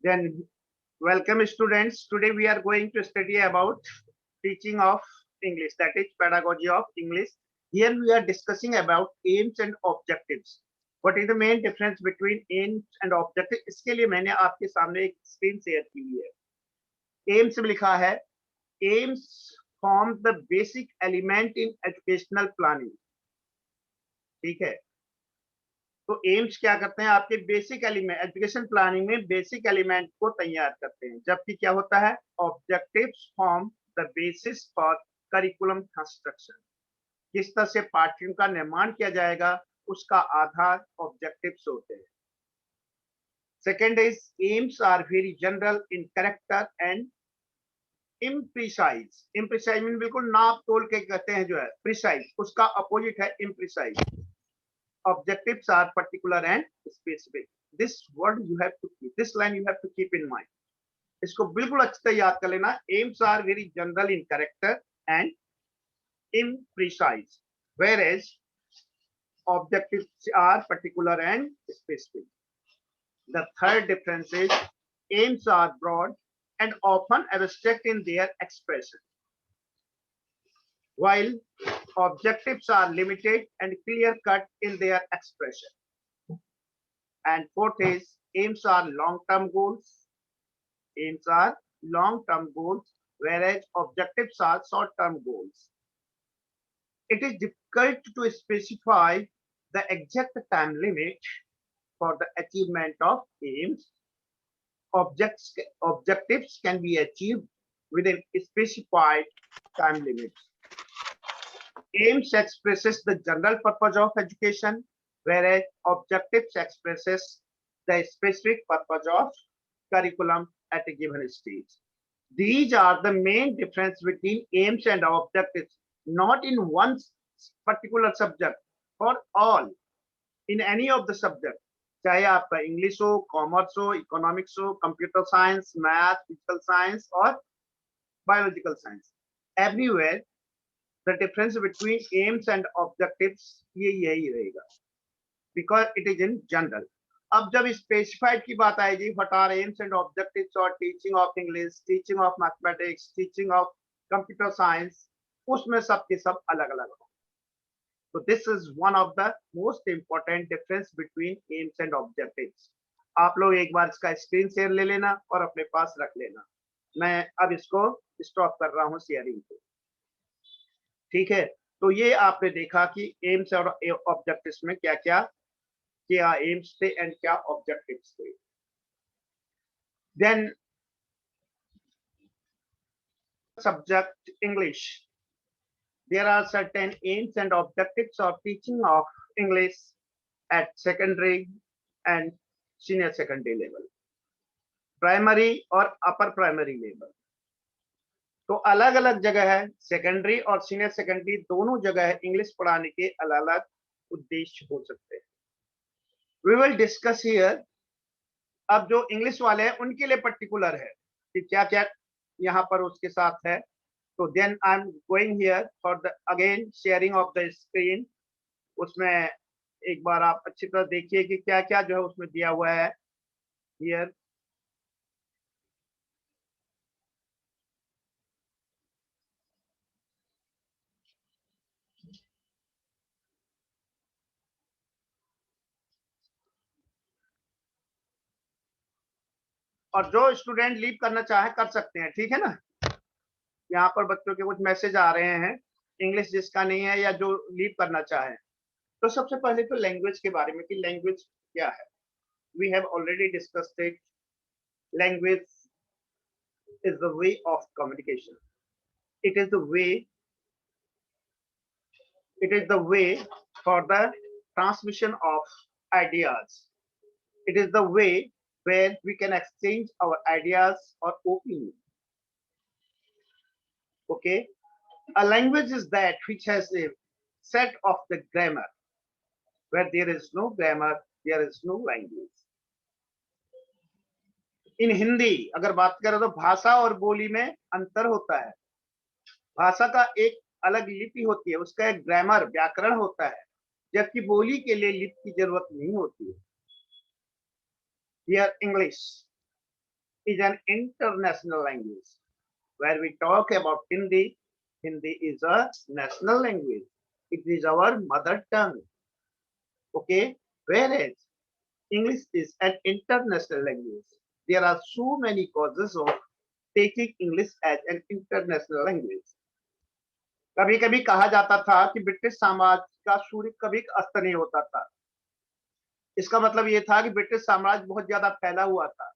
Then welcome students. Today we are going to study about teaching of English, that is pedagogy of English. Here we are discussing about aims and objectives. What is the main difference between aims and objectives? इसके लिए मैंने आपके सामने एक screen share की हुई है. Aims में लिखा है aims form the basic element in educational planning. ठीक है. तो एम्स क्या करते हैं, आपके बेसिक एलिमेंट एजुकेशन प्लानिंग में बेसिक एलिमेंट को तैयार करते हैं. जबकि क्या होता है, objectives form the basis for curriculum construction. किस तरह से पाठ्यक्रम का निर्माण किया जाएगा उसका आधार ऑब्जेक्टिव्स होते हैं. Second is aims are very general in character and imprecise. Imprecise mean बिल्कुल नाप तोल के कहते हैं जो है, प्रिसाइज उसका अपोजिट है इम्प्रिसाइज. Objectives are particular and specific. This word you have to keep, this line you have to keep in mind. इसको बिल्कुल अच्छी तरह याद कर लेना. Aims are very general in character and imprecise, whereas objectives are particular and specific. The third difference is aims are broad and often abstract in their expression, while objectives are limited and clear-cut in their expression. And fourth is aims are long-term goals. Aims are long-term goals, whereas objectives are short-term goals. It is difficult to specify the exact time limit for the achievement of aims. Objectives can be achieved within specified time limits. Aims expresses the general purpose of education, whereas objectives expresses the specific purpose of curriculum at a given stage. These are the main difference between aims and objectives, not in one particular subject, for all, in any of the subject. चाहे आपका English हो, commerce हो, economics हो, computer science, math, physical science और biological science, everywhere the difference between aims and objectives यही रहेगा, because it is in general. अब जब specified की बात आएगी, what are aims and objectives or teaching of English, teaching of mathematics, teaching of computer science, उसमें सब के सब अलग अलग हो. So this is one of the most important difference between aims and objectives. आप लोग एक बार इसका स्क्रीन शेयर ले लेना और अपने पास रख लेना. मैं अब इसको स्टॉप कर रहा हूँ शेयरिंग को. ठीक है, तो ये आपने देखा कि एम्स और ऑब्जेक्टिव्स में क्या क्या एम्स थे एंड क्या ऑब्जेक्टिव्स थे. Then subject English, there are certain aims and objectives of teaching of English at secondary and senior secondary level, primary और अपर प्राइमरी लेवल. तो अलग अलग जगह है, सेकेंडरी और सीनियर सेकेंडरी दोनों जगह है. इंग्लिश पढ़ाने के अलग अलग उद्देश्य हो सकते हैं. We will discuss here. अब जो इंग्लिश वाले हैं उनके लिए पर्टिकुलर है कि क्या क्या यहाँ पर उसके साथ है. तो then I am going here for the again sharing of the screen. उसमें एक बार आप अच्छी तरह देखिए कि क्या क्या जो है उसमें दिया हुआ है हियर. और जो स्टूडेंट लीव करना चाहे कर सकते हैं, ठीक है ना. यहाँ पर बच्चों के कुछ मैसेज आ रहे हैं, इंग्लिश जिसका नहीं है या जो लीव करना चाहे. तो सबसे पहले तो लैंग्वेज के बारे में कि लैंग्वेज क्या है. We have already discussed it. Language is the way of communication. It is the way for the transmission of ideas. It is the way where we can exchange our ideas or opinion. Okay, a language is that which has a set of the grammar. Where there is no grammar, there is no language. In Hindi अगर बात करें तो भाषा और बोली में अंतर होता है. भाषा का एक अलग लिपि होती है, उसका एक ग्रामर व्याकरण होता है, जबकि बोली के लिए लिपि की जरूरत नहीं होती है. Here English, is an international language. Where we talk about Hindi, Hindi is a national language. It is our mother tongue. Okay, whereas English is an international language. There are so many causes of taking English as an international language. कभी कभी कहा जाता था कि British साम्राज्य का सूर्य कभी अस्त नहीं होता था। इसका मतलब ये था कि ब्रिटिश साम्राज्य बहुत ज्यादा फैला हुआ था।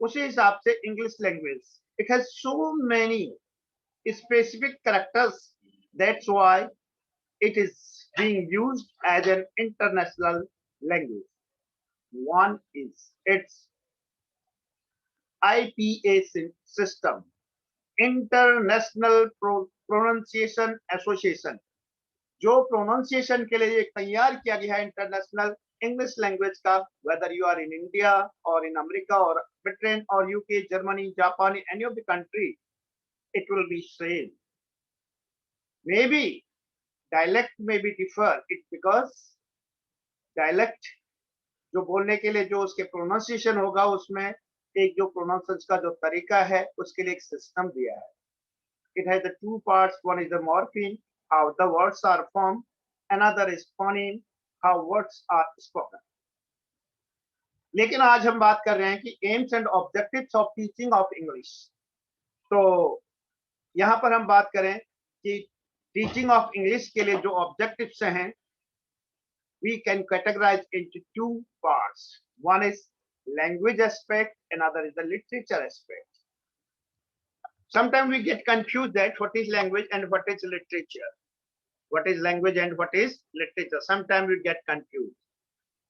उसी हिसाब से English language it has so many specific characters. That's why it is being used as an international language. One is its IPA system, International Pronunciation Association, जो प्रोनाउंसिएशन के लिए तैयार किया गया है इंटरनेशनल इंग्लिश लैंग्वेज का, whether you are in India or in America or Britain or UK, Germany, Japan, any of the country, it will be same. Maybe dialect may be differ it because dialect जो बोलने के लिए जो उसके pronunciation होगा उसमें एक जो प्रोनाउंसिएशन का जो तरीका है उसके लिए एक सिस्टम दिया है। It has the two parts. One is the morpheme, how the words are formed. Another is phoneme, how words are spoken. लेकिन आज हम बात कर रहे हैं कि AIIMS and objectives of teaching of English. तो यहाँ पर हम बात करें कि टीचिंग ऑफ इंग्लिश के लिए जो ऑब्जेक्टिव्स हैं, we can categorize into two parts. One is language aspect, another is the literature aspect. Sometimes we get confused that what is language and what is literature. What is language and what is literature? Sometimes we get confused.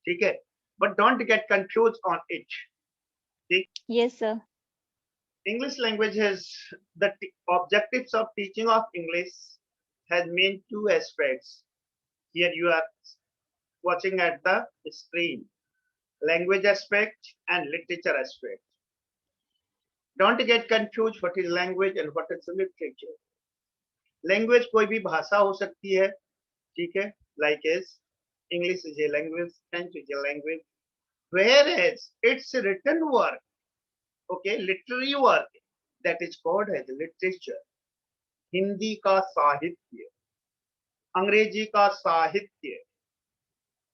Okay? But don't get confused on it. Okay? Yes, sir. English language has the objectives of teaching of English has main two aspects. Here you are watching at the screen, language aspect and literature aspect. Don't get confused what is language and what is literature. Language कोई भी भाषा हो सकती है, ठीक है, like as English is a language, French is a language, whereas it's a written work, okay, literary work, that is called as literature. Hindi का साहित्य, अंग्रेजी का साहित्य.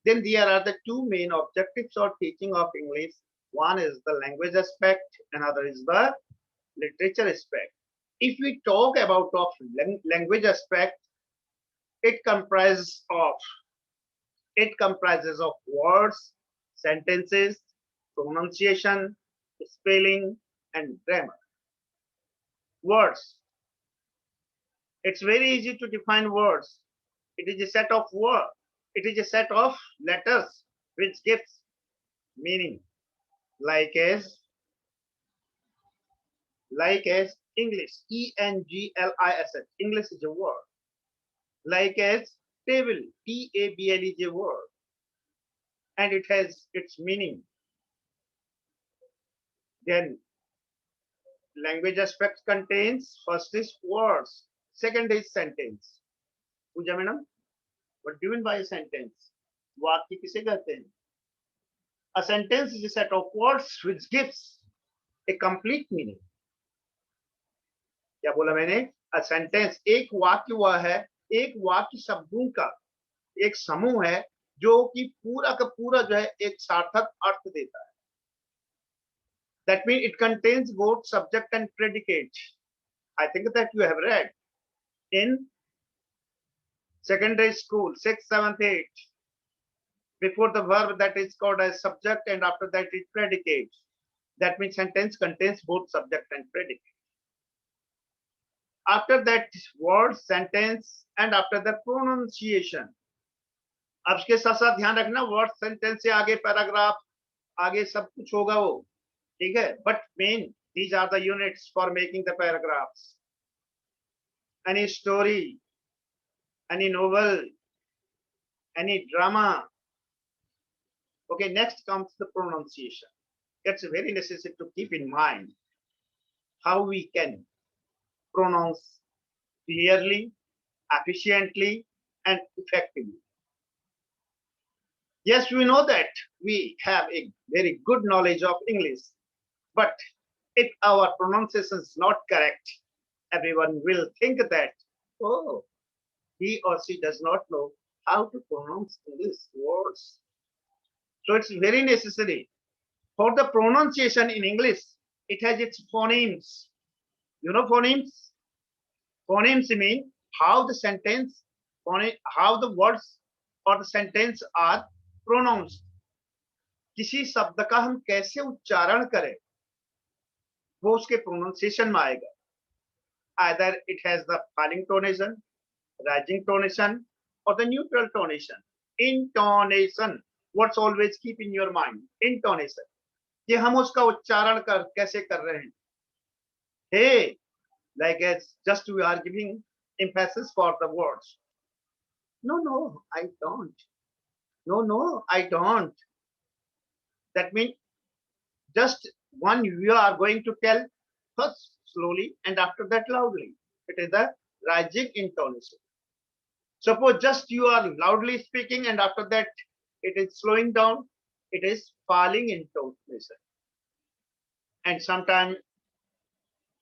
Then there are the two main objectives of teaching of English. One is the language aspect, another is the literature aspect. If we talk about of language aspect, it comprises of words, sentences, pronunciation, spelling, and grammar. Words. It's very easy to define words. It is a set of words. It is a set of letters which gives meaning, like as English, ENGLISH. English is a word. Like as table, TABLE is a word, and it has its meaning. Then language aspect contains first is words, second is sentence. Pooja madam, what do you mean by a sentence? वाक्य किसे कहते हैं? A sentence is a set of words which gives a complete meaning. क्या बोला मैंने? A sentence एक वाक्य हुआ है, एक वाक्य शब्दों का एक समूह है जो कि पूरा का पूरा जो है एक सार्थक अर्थ देता है. That means it contains both subject and predicate. I think that you have read in secondary school, 6th, 7th, 8th. Before the verb that is called as subject and after that is predicate. That means sentence contains both subject and predicate. After that word, sentence and after the pronunciation. अब इसके साथ साथ ध्यान रखना word sentence से आगे paragraph आगे सब कुछ होगा वो, ठीक है, but main these are the units for making the paragraphs. Any story, any novel, any drama. Okay, next comes the pronunciation. It's very necessary to keep in mind how we can pronounce clearly, efficiently, and effectively. Yes, we know that we have a very good knowledge of English, but If our pronunciation is not correct, everyone will think that, oh, he or she does not know how to pronounce English words. So it's very necessary. For the pronunciation in English, it has its phonemes. You know phonemes? Phonemes mean how the sentence, how the words or the sentence are pronounced. किसी शब्द का हम कैसे उच्चारण करें वो उसके pronunciation में आएगा. Either it has the falling tonation, rising tonation, or the neutral tonation. Intonation. What's always keep in your mind? Intonation. कि हम उसका उच्चारण कैसे कर रहे हैं. Hey, like as just we are giving emphasis for the words. No, I don't. No, I don't. That means just one you are going to tell first slowly and after that loudly. It is the rising intonation. Suppose just you are loudly speaking and after that it is slowing down. It is falling intonation. And sometimes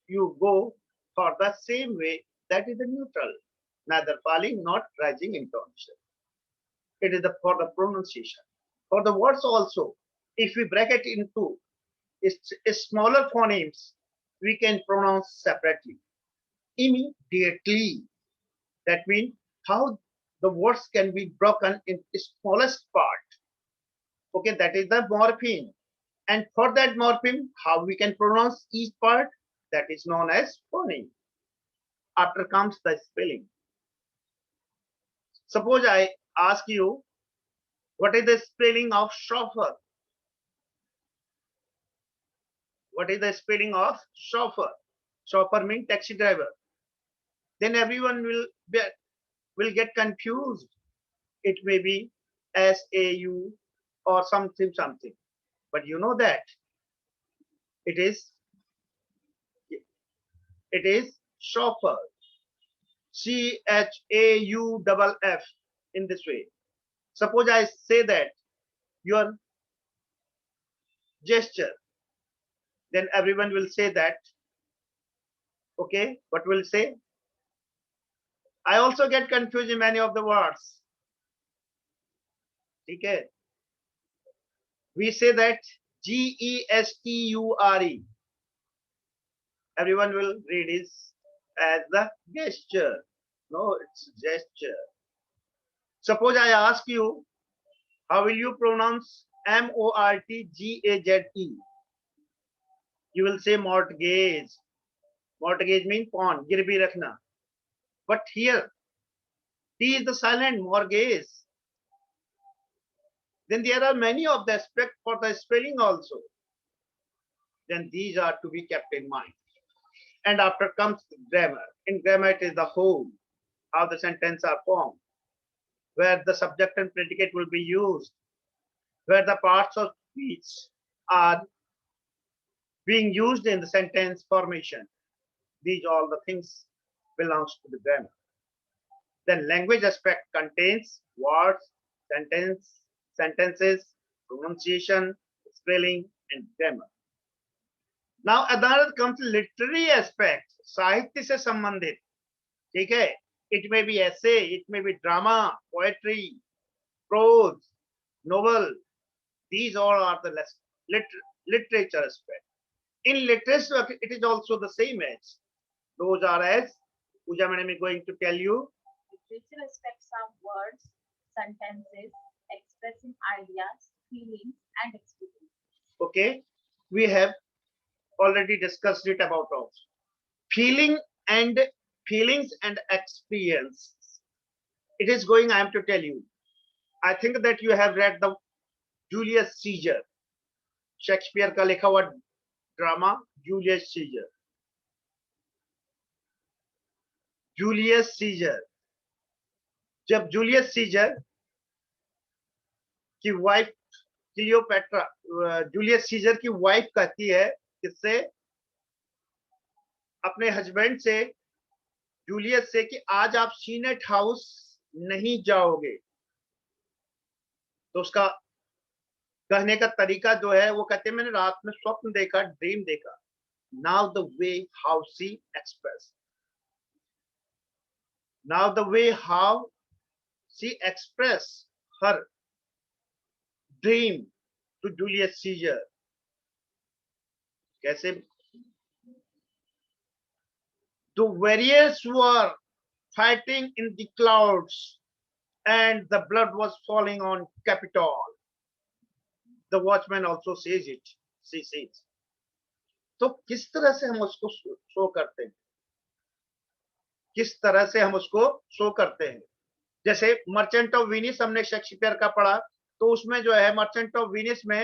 you go for the same way, that is the neutral, neither falling nor rising intonation. It is for the pronunciation. For the words also, if we break it into smaller phonemes, we can pronounce separately. Immediately. That means how the words can be broken in smallest part. Okay, that is the morpheme. And for that morpheme, how we can pronounce each part, that is known as phoneme. After comes the spelling. Suppose I ask you, what is the spelling of chauffeur? What is the spelling of chauffeur? Chauffeur means taxi driver. Then everyone will get confused. It may be SAU or something. But you know that it is chauffeur. CHAUFF in this way. Suppose I say that your gesture, then everyone will say that. Okay, what will say? I also get confused in many of the words. Okay. We say that GESTURE. Everyone will read it as the gesture. No, it's gesture. Suppose I ask you, how will you pronounce MORTGAZE? You will say mortgage. Mortgage means pawn, girvi rakhna. But here, T is the silent mortgage. Then there are many of the aspects for the spelling also. Then these are to be kept in mind. And after comes the grammar. In grammar, it is the whole, how the sentence are formed, where the subject and predicate will be used, where the parts of speech are being used in the sentence formation. These all the things belongs to the grammar. Then language aspect contains words, sentences, pronunciation, spelling, and grammar. Now another comes literary aspect, साहित्य से संबंधित. ठीक है? It may be essay, it may be drama, poetry, prose, novel. These all are the literature aspect. In literature, it is also the same as. Those are as Pooja Madam is going to tell you. Literature aspects are words, sentences, expressing ideas, feelings, and experience. Okay, we have already discussed it about also. Feelings and experience. It is going, I am to tell you. I think that you have read the Julius Caesar, Shakespeare का लिखा हुआ drama Julius Caesar. Julius Caesar, जब Julius Caesar की wife Cleopatra, Julius Caesar की wife कहती है किससे, अपने हस्बैंड से, जूलियस से, कि आज आप सीनेट हाउस नहीं जाओगे. तो उसका कहने का तरीका जो है वो कहते हैं मैंने रात में स्वप्न देखा, ड्रीम देखा Now the way how she expressed. Now the way how she expressed her dream to Julius Caesar. कैसे? The warriors were fighting in the clouds and the blood was falling on Capitol. The watchman also says it. She says. तो किस तरह से हम उसको show करते हैं? किस तरह से हम उसको शो करते हैं? जैसे मर्चेंट ऑफ वेनिस हमने शेक्सपियर का पढ़ा, तो उसमें जो है मर्चेंट ऑफ वेनिस में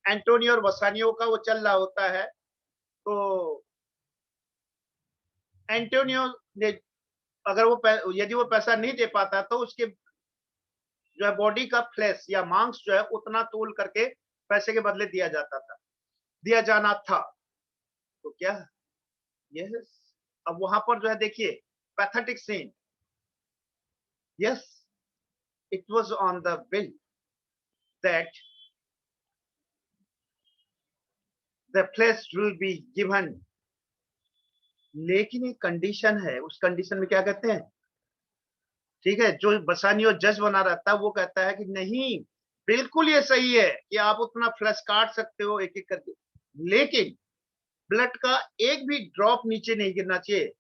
एंटोनियो और बसानियो का वो चल रहा होता है। तो एंटोनियो ने अगर वो यदि वो पैसा नहीं दे पाता तो उसके जो है बॉडी का फ्लैश या मांस जो है उतना तोल करके पैसे के बदले दिया जाता था, दिया जाना था। तो क्या यस, अब वहां पर जो है देखिए pathetic scene. Yes, it was on the bill that the flash will be given, लेकिन एक कंडीशन है। उस कंडीशन में क्या कहते हैं? ठीक है, जो बसानी और जज बना रहता है वो कहता है कि नहीं, बिल्कुल ये सही है कि आप उतना फ्लैश काट सकते हो एक एक करके, लेकिन ब्लड का एक भी ड्रॉप नीचे नहीं गिरना चाहिए,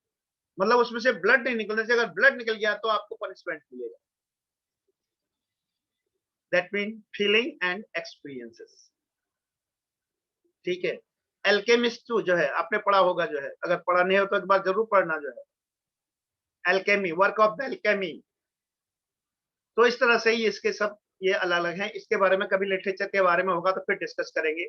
मतलब उसमें से ब्लड नहीं निकलना चाहिए। अगर ब्लड निकल गया तो आपको पनिशमेंट मिलेगा। That mean feeling and experiences. ठीक है, एल्केमिस्ट जो है आपने पढ़ा होगा, जो है अगर पढ़ा नहीं हो तो एक बार जरूर पढ़ना, जो है alchemy, work of the alchemy. तो इस तरह से ही इसके सब ये अलग अलग हैं। इसके बारे में कभी लिटरेचर के बारे में होगा तो फिर डिस्कस करेंगे।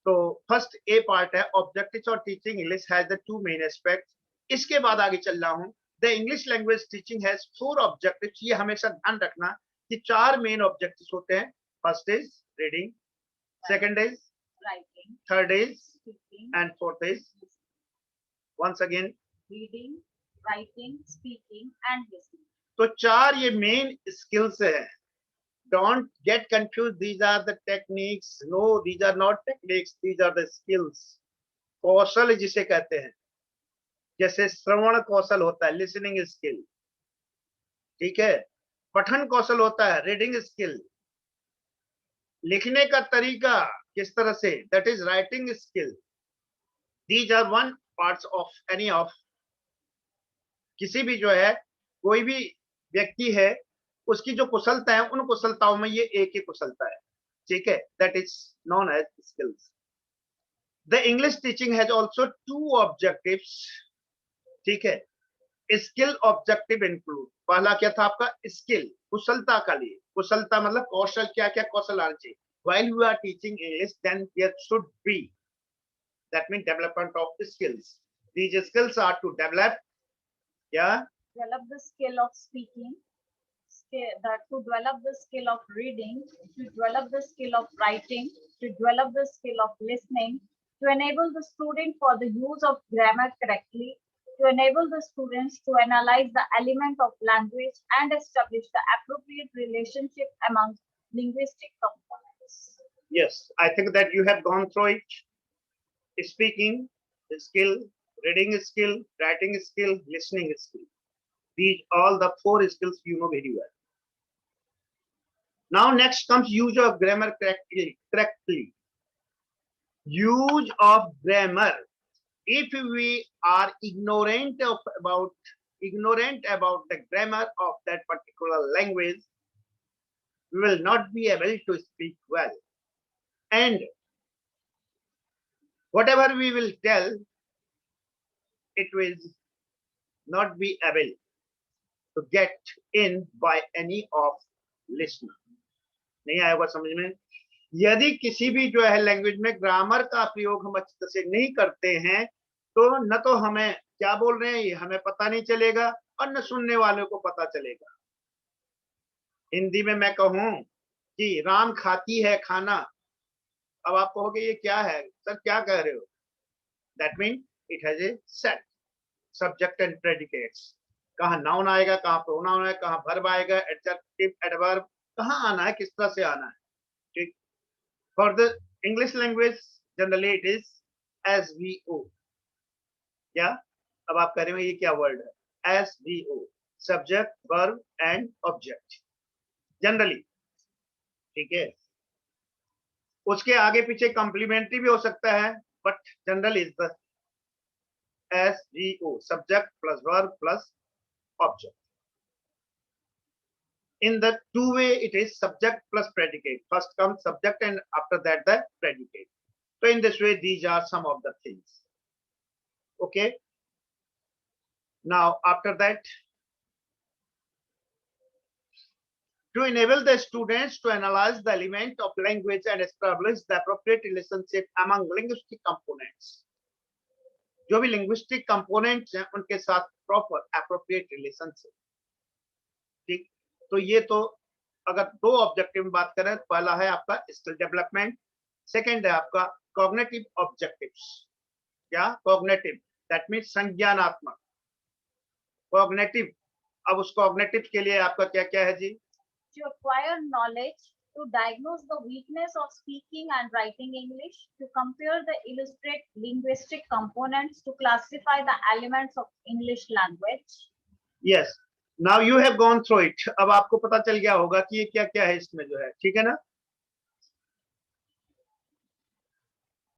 तो फर्स्ट ए पार्ट है ऑब्जेक्टिव्स और teaching English has the two main aspects. इसके बाद आगे चल रहा हूं, the English language teaching has four objectives. ये हमेशा ध्यान रखना कि चार मेन ऑब्जेक्टिव्स होते हैं। First is reading, second is writing, third is speaking, and fourth is once again. reading, writing, speaking, and listening. तो चार ये मेन स्किल्स है। Don't get confused. These are the techniques. No, these are not techniques. These are the skills. कौशल जिसे कहते हैं, जैसे श्रवण कौशल होता है, लिसनिंग स्किल। ठीक है, पठन कौशल होता है, रीडिंग स्किल। लिखने का तरीका किस तरह से, that is writing skill. These are one parts of any of, किसी भी जो है कोई भी व्यक्ति है उसकी जो कुशलता है, उन कुशलताओं में ये एक ही कुशलता है। ठीक है, that is known as skills. The English teaching has also two objectives. ठीक है, स्किल ऑब्जेक्टिव इंक्लूड, पहला क्या था आपका? स्किल, कुशलता का लिए, कुशलता मतलब कौशल, क्या क्या कौशल आना चाहिए। while you are teaching English, then there should be, that means development of skills. These skills are to develop, yeah, Develop the skill of speaking, to develop the skill of reading, to develop the skill of writing, to develop the skill of listening, to enable the student for the use of grammar correctly, to enable the students to analyze the element of language and establish the appropriate relationship among linguistic components. yes, I think that you have gone through it. Speaking skill, reading skill, writing skill, listening skill. These all the four skills you know very well. Now next comes use of grammar correctly. Use of grammar. If we are ignorant about the grammar of that particular language, we will not be able to speak well. And whatever we will tell, it will not be able to get in by any of listener. नहीं आएगा समझ में? यदि किसी भी जो है language में ग्रामर का प्रयोग हम अच्छे से नहीं करते हैं, तो न तो हमें क्या बोल रहे हैं ये हमें पता नहीं चलेगा, और न सुनने वालों को पता चलेगा। हिंदी में मैं कहूं कि राम खाती है खाना, अब आप कहोगे ये क्या है सर, क्या कह रहे हो? That mean it has a set subject and predicates. कहाँ नाउन आएगा, कहाँ प्रोनाउन आएगा, कहाँ वर्ब आएगा, एडजेक्टिव, एडवर्ब, कहाँ आना है, किस तरह से आना है। ठीक, for the English language generally it is S V O, क्या अब आप कह रहे हो ये क्या वर्ड है, SVO, subject verb and object generally, ठीक है। उसके आगे पीछे कॉम्प्लीमेंट्री भी हो सकता है, but general is the SVO, subject plus verb plus object. In the two way, it is subject plus predicate. First comes subject and after that the predicate. So in this way, these are some of the things. Okay. Now after that, to enable the students to analyze the element of language and establish the appropriate relationship among linguistic components. जो भी linguistic components हैं उनके साथ proper appropriate relationship. ठीक, तो ये तो अगर दो ऑब्जेक्टिव में बात करें, पहला है आपका स्किल डेवलपमेंट, सेकंड है आपका कॉग्निटिव ऑब्जेक्टिव्स। क्या कॉग्निटिव, दैट मीन्स संज्ञानात्मक। कॉग्निटिव, अब उस कॉग्निटिव के लिए आपका क्या क्या है जी? To acquire knowledge, to diagnose the weakness of speaking and writing English, to compare the illustrate linguistic components, to classify the elements of English language. Yes, now you have gone through it. अब आपको पता चल गया होगा कि ये क्या क्या है इसमें जो है, ठीक है ना।